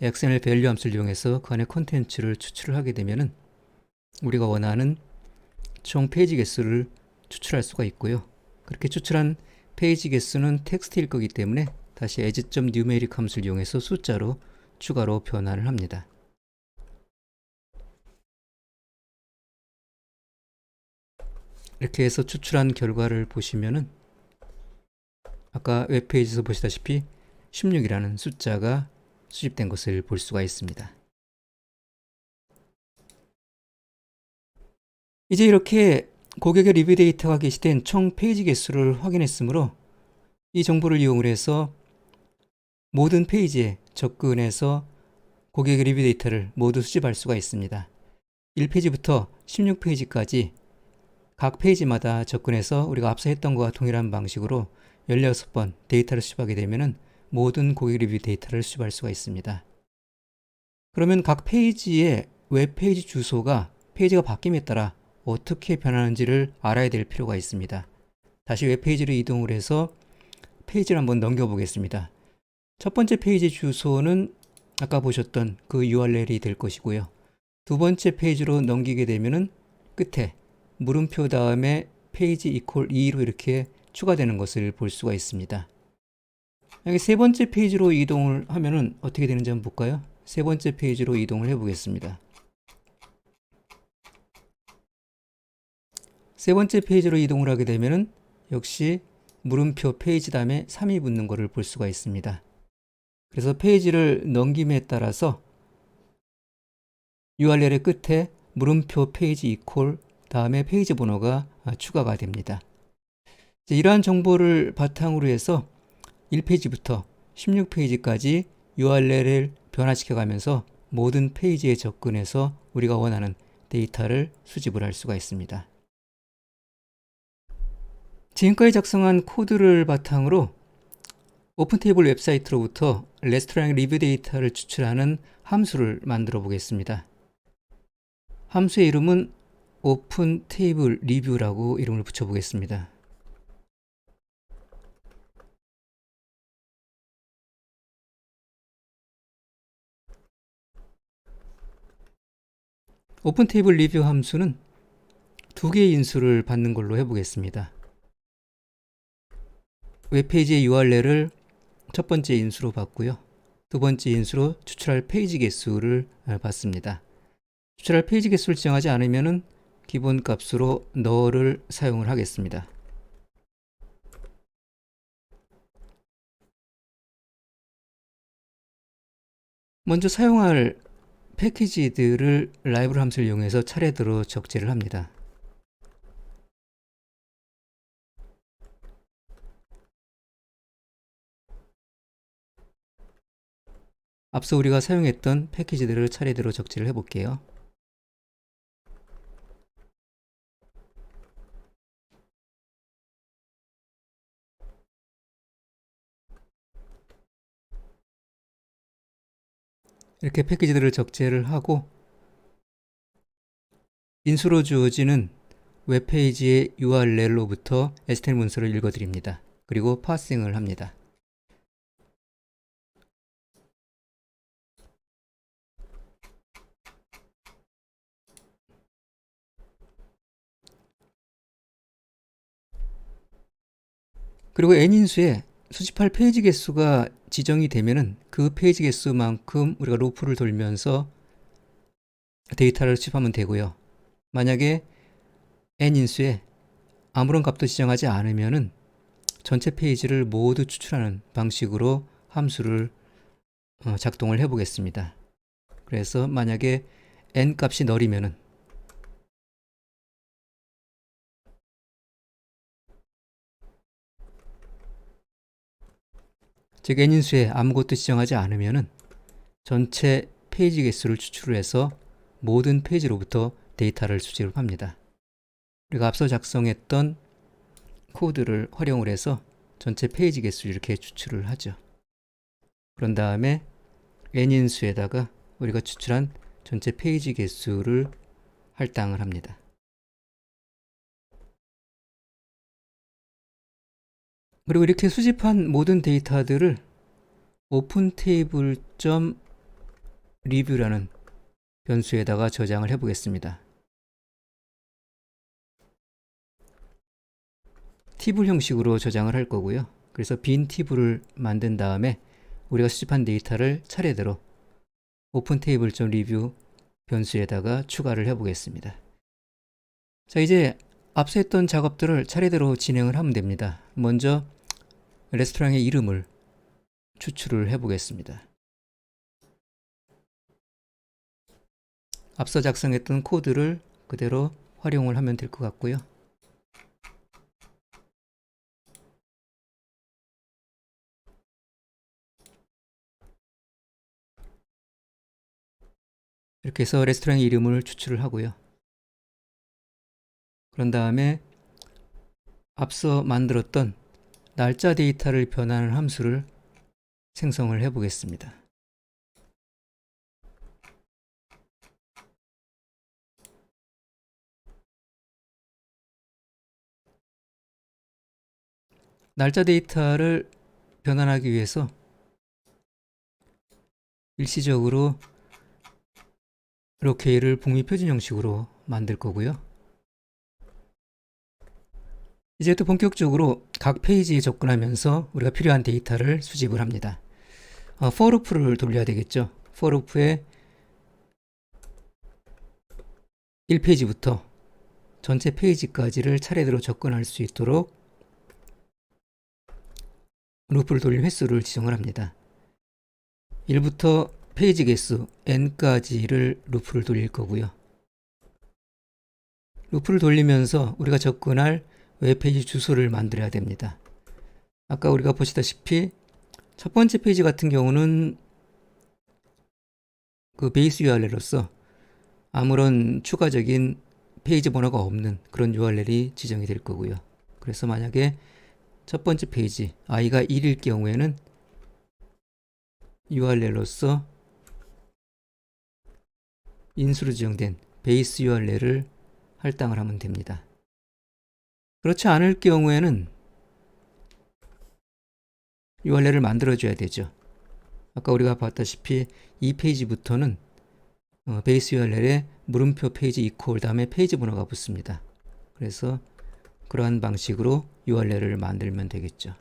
XML 밸류 함수를 이용해서 그 안에 콘텐츠를 추출을 하게 되면은 우리가 원하는 총 페이지 개수를 추출할 수가 있고요. 그렇게 추출한 페이지 개수는 텍스트일 거기 때문에 다시 as.numeric 함수를 이용해서 숫자로 추가로 변환을 합니다. 이렇게 해서 추출한 결과를 보시면은 아까 웹페이지에서 보시다시피 16이라는 숫자가 수집된 것을 볼 수가 있습니다. 이제 이렇게 고객의 리뷰 데이터가 게시된 총 페이지 개수를 확인했으므로 이 정보를 이용을 해서 모든 페이지에 접근해서 고객의 리뷰 데이터를 모두 수집할 수가 있습니다. 1페이지부터 16페이지까지 각 페이지마다 접근해서 우리가 앞서 했던 것과 동일한 방식으로 16번 데이터를 수집하게 되면 모든 고객 리뷰 데이터를 수집할 수가 있습니다. 그러면 각 페이지의 웹페이지 주소가 페이지가 바뀜에 따라 어떻게 변하는지를 알아야 될 필요가 있습니다. 다시 웹페이지로 이동을 해서 페이지를 한번 넘겨보겠습니다. 첫 번째 페이지 주소는 아까 보셨던 그 URL이 될 것이고요. 두 번째 페이지로 넘기게 되면은 끝에 물음표 다음에 페이지 이퀄 2로 이렇게 추가되는 것을 볼 수가 있습니다. 여기 세 번째 페이지로 이동을 하면은 어떻게 되는지 한번 볼까요? 세 번째 페이지로 이동을 해 보겠습니다. 세 번째 페이지로 이동을 하게 되면은 역시 물음표 페이지 다음에 3이 붙는 것을 볼 수가 있습니다. 그래서 페이지를 넘김에 따라서 URL의 끝에 물음표 페이지 이퀄 다음에 페이지 번호가 추가가 됩니다. 이러한 정보를 바탕으로 해서 1페이지부터 16페이지까지 URL을 변화시켜 가면서 모든 페이지에 접근해서 우리가 원하는 데이터를 수집을 할 수가 있습니다. 지금까지 작성한 코드를 바탕으로 오픈테이블 웹사이트로부터 레스토랑 리뷰 데이터를 추출하는 함수를 만들어 보겠습니다. 함수의 이름은 오픈테이블 리뷰라고 이름을 붙여 보겠습니다. 오픈테이블 리뷰 함수는 두 개의 인수를 받는 걸로 해보겠습니다. 웹페이지의 URL을 첫 번째 인수로 받고요. 두 번째 인수로 추출할 페이지 개수를 받습니다. 추출할 페이지 개수를 지정하지 않으면 기본 값으로 null을 사용을 하겠습니다. 먼저 사용할 패키지들을 라이브러리 함수를 이용해서 차례대로 적재를 합니다. 앞서 우리가 사용했던 패키지들을 차례대로 적재를 해볼게요. 이렇게 패키지들을 적재를 하고 인수로 주어지는 웹페이지의 URL로부터 HTML 문서를 읽어드립니다. 그리고 파싱을 합니다. 그리고 n인수에 수집할 페이지 개수가 지정이 되면은 그 페이지 개수만큼 우리가 루프를 돌면서 데이터를 수집하면 되고요. 만약에 n인수에 아무런 값도 지정하지 않으면은 전체 페이지를 모두 추출하는 방식으로 함수를 작동을 해 보겠습니다. 그래서 만약에 n 값이 널이면은 즉 n인수에 아무것도 지정하지 않으면은 전체 페이지 개수를 추출을 해서 모든 페이지로부터 데이터를 수집을 합니다. 우리가 앞서 작성했던 코드를 활용을 해서 전체 페이지 개수를 이렇게 추출을 하죠. 그런 다음에 n인수에다가 우리가 추출한 전체 페이지 개수를 할당을 합니다. 그리고 이렇게 수집한 모든 데이터들을 openTable.review라는 변수에다가 저장을 해 보겠습니다. 티블 형식으로 저장을 할 거고요. 그래서 빈 티블을 만든 다음에 우리가 수집한 데이터를 차례대로 openTable.review 변수에다가 추가를 해 보겠습니다. 자, 이제 앞서 했던 작업들을 차례대로 진행을 하면 됩니다. 먼저 레스토랑의 이름을 추출을 해 보겠습니다. 앞서 작성했던 코드를 그대로 활용을 하면 될 것 같고요. 이렇게 해서 레스토랑의 이름을 추출을 하고요. 그런 다음에 앞서 만들었던 날짜 데이터를 변환하는 함수를 생성을 해 보겠습니다. 날짜 데이터를 변환하기 위해서 일시적으로 로케이를 북미 표준 형식으로 만들 거고요. 이제 또 본격적으로 각 페이지에 접근하면서 우리가 필요한 데이터를 수집을 합니다. for loop를 돌려야 되겠죠. for loop에 1페이지부터 전체 페이지까지를 차례대로 접근할 수 있도록 루프를 돌릴 횟수를 지정을 합니다. 1부터 페이지 개수 n까지를 루프를 돌릴 거고요. 루프를 돌리면서 우리가 접근할 웹페이지 주소를 만들어야 됩니다. 아까 우리가 보시다시피 첫 번째 페이지 같은 경우는 그 베이스 URL로서 아무런 추가적인 페이지 번호가 없는 그런 URL이 지정이 될 거고요. 그래서 만약에 첫 번째 페이지 i가 1일 경우에는 URL로서 인수로 지정된 베이스 URL을 할당을 하면 됩니다. 그렇지 않을 경우에는 URL을 만들어줘야 되죠. 아까 우리가 봤다시피 이 페이지부터는 베이스 URL에 물음표 페이지 이퀄 다음에 페이지 번호가 붙습니다. 그래서 그러한 방식으로 URL을 만들면 되겠죠.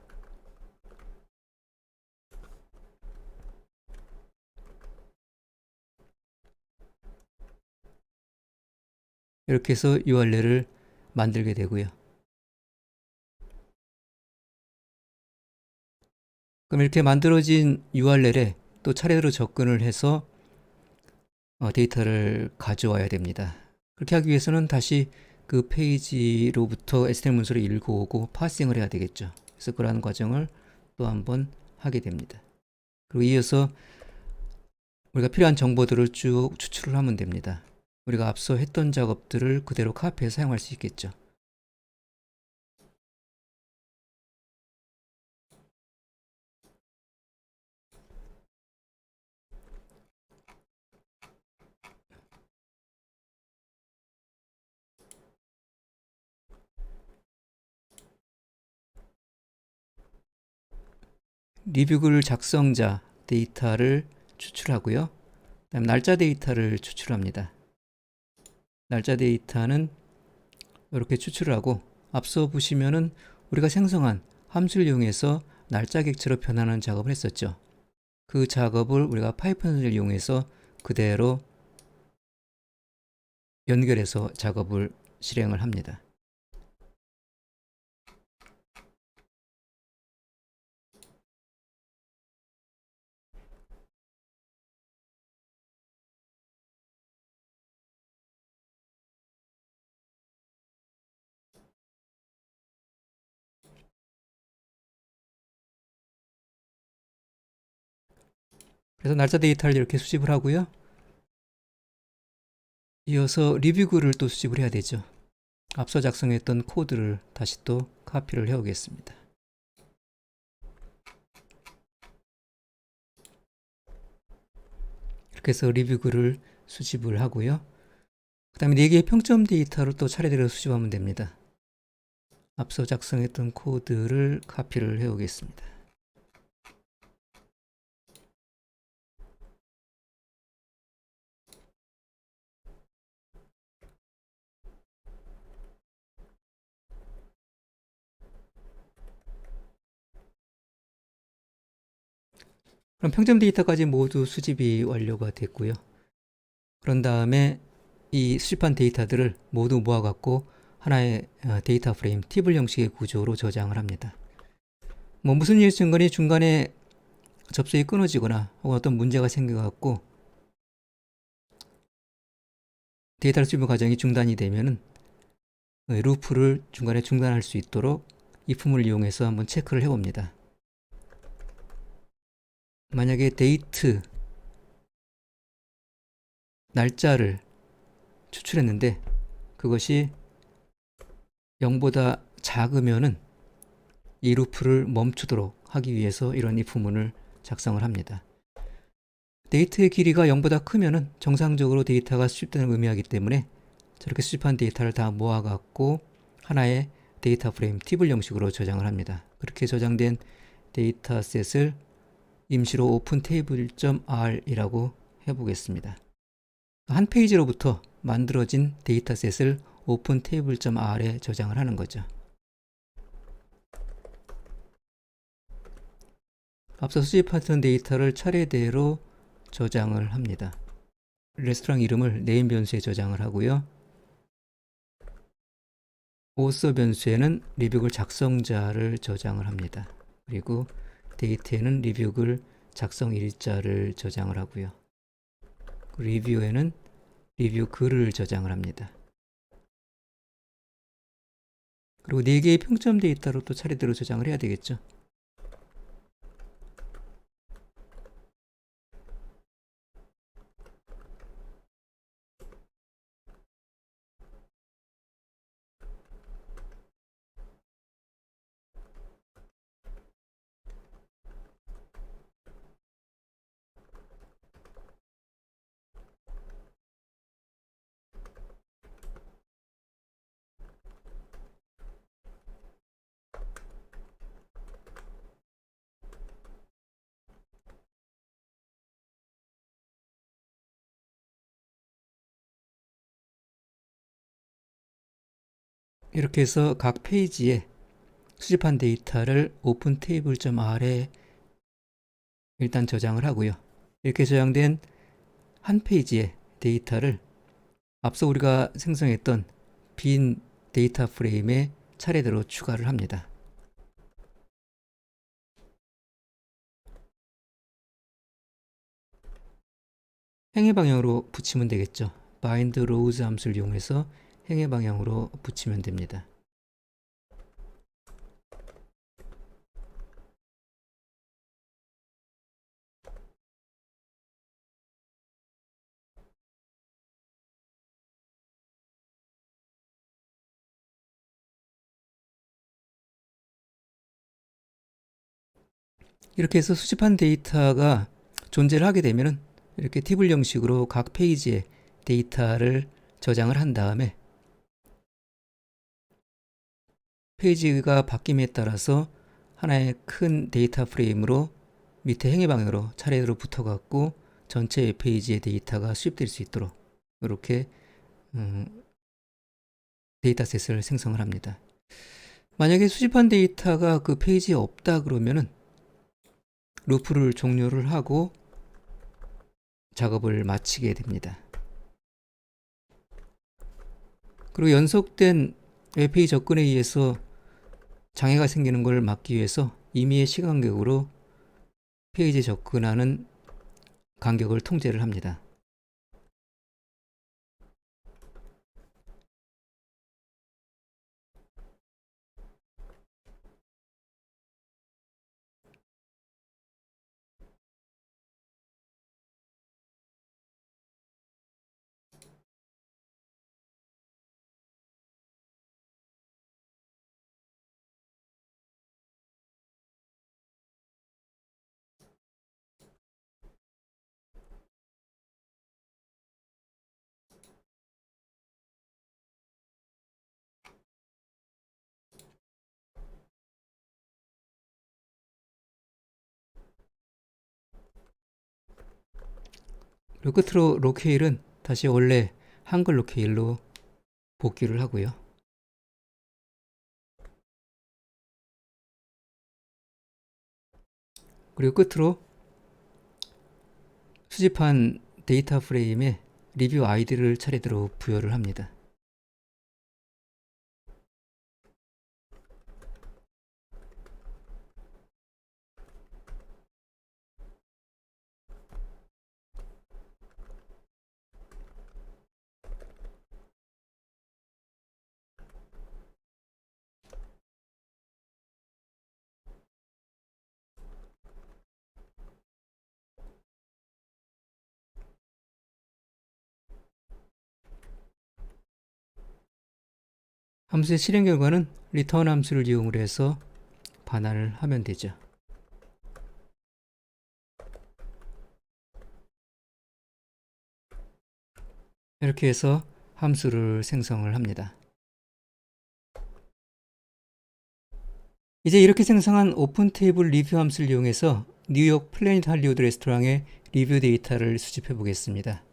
이렇게 해서 URL을 만들게 되고요. 그럼 이렇게 만들어진 URL에 또 차례로 접근을 해서 데이터를 가져와야 됩니다. 그렇게 하기 위해서는 다시 그 페이지로부터 HTML 문서를 읽어오고 파싱을 해야 되겠죠. 그래서 그러한 과정을 또 한번 하게 됩니다. 그리고 이어서 우리가 필요한 정보들을 쭉 추출을 하면 됩니다. 우리가 앞서 했던 작업들을 그대로 카피해서 사용할 수 있겠죠. 리뷰글 작성자 데이터를 추출하고요. 그다음 날짜 데이터를 추출합니다. 날짜 데이터는 이렇게 추출을 하고, 앞서 보시면은 우리가 생성한 함수를 이용해서 날짜 객체로 변환하는 작업을 했었죠. 그 작업을 우리가 파이썬을 이용해서 그대로 연결해서 작업을 실행을 합니다. 그래서 날짜 데이터를 이렇게 수집을 하고요. 이어서 리뷰글을 또 수집을 해야 되죠. 앞서 작성했던 코드를 다시 또 카피를 해오겠습니다. 이렇게 해서 리뷰글을 수집을 하고요. 그 다음에 4개의 평점 데이터를 또 차례대로 수집하면 됩니다. 앞서 작성했던 코드를 카피를 해오겠습니다. 그럼 평점 데이터까지 모두 수집이 완료가 됐고요. 그런 다음에 이 수집한 데이터들을 모두 모아갖고 하나의 데이터 프레임, 티블 형식의 구조로 저장을 합니다. 뭐 무슨 일이 증거니 중간에 접속이 끊어지거나 혹은 어떤 문제가 생겨갖고 데이터를 수집 과정이 중단이 되면은 루프를 중간에 중단할 수 있도록 if문을 이용해서 한번 체크를 해봅니다. 만약에 데이트 날짜를 추출했는데 그것이 0보다 작으면은 이 루프를 멈추도록 하기 위해서 이런 if문을 작성을 합니다. 데이터의 길이가 0보다 크면은 정상적으로 데이터가 수집되는 의미하기 때문에 저렇게 수집한 데이터를 다 모아갖고 하나의 데이터 프레임 티블 형식으로 저장을 합니다. 그렇게 저장된 데이터셋을 임시로 openTable.r이라고 해보겠습니다. 한 페이지로부터 만들어진 데이터셋을 openTable.r에 저장을 하는 거죠. 앞서 수집했던 데이터를 차례대로 저장을 합니다. 레스토랑 이름을 네임 변수에 저장을 하고요. author 변수에는 리뷰글 작성자를 저장을 합니다. 그리고 데이트에는 리뷰글 작성 일자를 저장을 하고요. 리뷰에는 리뷰 글을 저장을 합니다. 그리고 4개의 평점 데이터로 또 차례대로 저장을 해야 되겠죠. 이렇게 해서 각 페이지에 수집한 데이터를 openTable.r에 일단 저장을 하고요. 이렇게 저장된 한 페이지의 데이터를 앞서 우리가 생성했던 빈 데이터 프레임에 차례대로 추가를 합니다. 행의 방향으로 붙이면 되겠죠. bind rows 함수를 이용해서 행의 방향으로 붙이면 됩니다. 이렇게 해서 수집한 데이터가 존재를 하게 되면은 이렇게 티블 형식으로 각 페이지에 데이터를 저장을 한 다음에 페이지가 바뀜에 따라서 하나의 큰 데이터 프레임으로 밑에 행위 방향으로 차례로 붙어갖고 전체 웹페이지의 데이터가 수집될 수 있도록 이렇게 데이터셋을 생성을 합니다. 만약에 수집한 데이터가 그 페이지에 없다 그러면은 루프를 종료를 하고 작업을 마치게 됩니다. 그리고 연속된 웹페이지 접근에 의해서 장애가 생기는 걸 막기 위해서 임의의 시간격으로 페이지에 접근하는 간격을 통제를 합니다. 그리고 끝으로 로케일은 다시 원래 한글 로케일로 복귀를 하고요. 그리고 끝으로 수집한 데이터 프레임에 리뷰 아이디를 차례대로 부여를 합니다. 함수의 실행 결과는 return 함수를 이용을 해서 반환을 하면 되죠. 이렇게 해서 함수를 생성을 합니다. 이제 이렇게 생성한 오픈 테이블 리뷰 함수를 이용해서 뉴욕 플래닛 할리우드 레스토랑의 리뷰 데이터를 수집해 보겠습니다.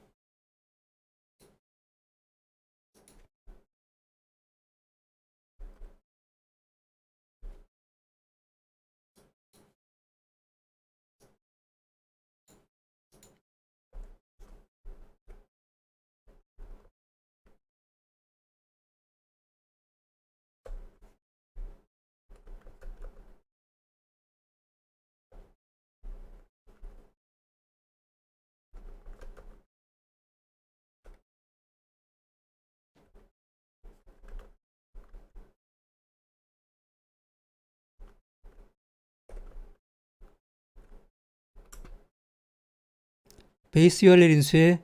베이스 URL 인수에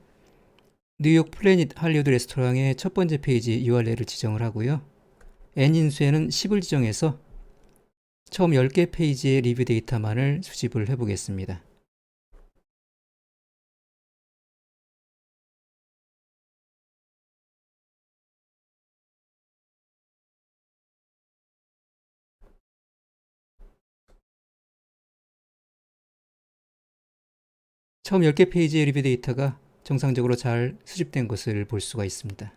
뉴욕 플래닛 할리우드 레스토랑의 첫 번째 페이지 URL을 지정을 하고요. N 인수에는 10을 지정해서 처음 10개 페이지의 리뷰 데이터만을 수집을 해 보겠습니다. 처음 10개 페이지의 리뷰 데이터가 정상적으로 잘 수집된 것을 볼 수가 있습니다.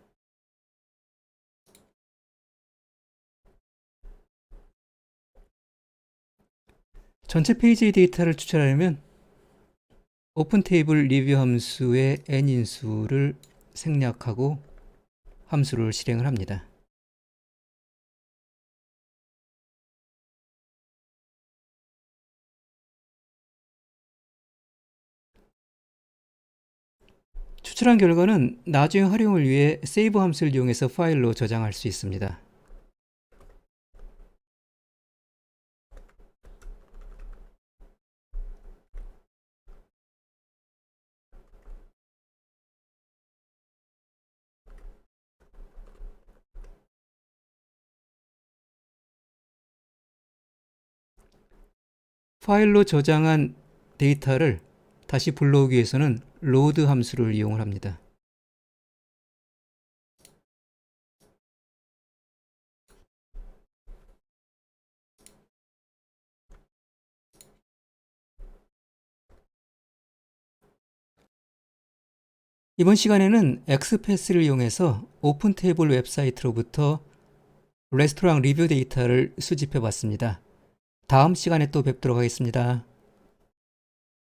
전체 페이지의 데이터를 추출하려면 오픈 테이블 리뷰 함수의 n인수를 생략하고 함수를 실행을 합니다. 추출한 결과는 나중에 활용을 위해 세이브 함수를 이용해서 파일로 저장할 수 있습니다. 파일로 저장한 데이터를 다시 불러오기 위해서는 load 함수를 이용을 합니다. 이번 시간에는 엑스패스를 이용해서 오픈 테이블 웹사이트로부터 레스토랑 리뷰 데이터를 수집해 봤습니다. 다음 시간에 또 뵙도록 하겠습니다.